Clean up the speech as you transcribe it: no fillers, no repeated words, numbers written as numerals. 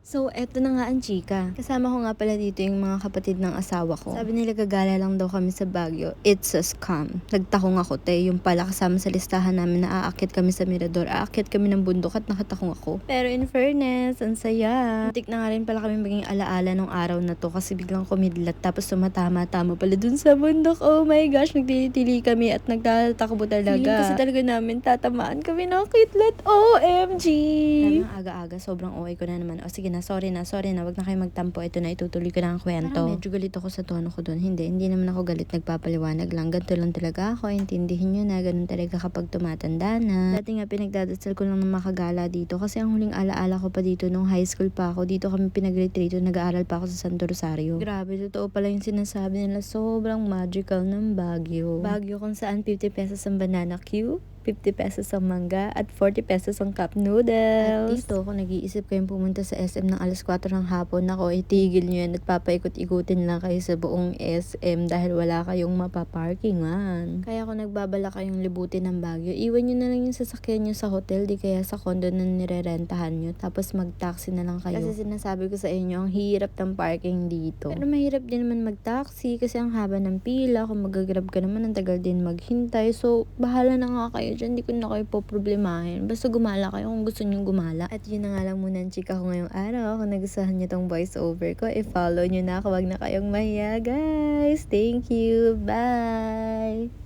So, eto na nga ang chika. Kasama ko nga pala dito yung mga kapatid ng asawa ko. Sabi nila gagala lang daw kami sa Baguio. It's a scam. Nagtakong ako, te. Yung pala kasama sa listahan namin na aakyat kami sa Mirador. Aakyat kami ng bundok at nakatakong ako. Pero in fairness, ang saya. Muntik na nga rin pala kami maging alaala nung araw na to kasi biglang kumidlat tapos tumatama-tama pala dun sa bundok. Oh my gosh, nagtitili kami at nagtatakbo talaga. Feeling kasi talaga namin tatamaan kami ng kidlat. OMG! Sabi ng aga-aga, sobrang OA ko na naman. O sige na, sorry na, wag na kayo magtampo. Ito na, itutuloy ko na ang kwento. Parang medyo galit ako sa tono ko doon. Hindi naman ako galit, nagpapaliwanag lang. Ganito lang talaga ako, intindihin nyo na, ganun talaga kapag tumatanda na. Dati nga pinagdadasal ko lang ng makagala dito kasi ang huling alaala ko pa dito nung high school pa ako. Dito kami pinag-retreat, nag-aaral pa ako sa Santo Rosario. Grabe, totoo pala yung sinasabi nila, sobrang magical ng Baguio. Baguio kung saan 50 pesos ang banana queue, 50 pesos ang mangga, at 40 pesos ang cup noodles. At dito, kung nag-iisip kayong pumunta sa SM ng alas 4 ng hapon, nako, itigil nyo yan at papaikot-ikutin lang kayo sa buong SM dahil wala kayong mapaparkingan. Kaya kung nagbabala kayong libutin ng Baguio, iwan nyo na lang yung sasakyan nyo sa hotel, di kaya sa condo na nirerentahan nyo, tapos mag-taxi na lang kayo. Kasi sinasabi ko sa inyo, ang hirap ng parking dito. Pero mahirap din naman mag-taxi kasi ang haba ng pila, kung mag-grab ka naman, ang tagal din maghintay. So, bahala na nga kayo dyan, di ko na kayo poproblemahin. Basta gumala kayo kung gusto nyong gumala. At yun na nga lang muna ang chika ko ngayong araw. Kung nagustuhan nyo tong voice over ko, i-follow nyo na ako. Wag na kayong mahiya, guys. Thank you. Bye!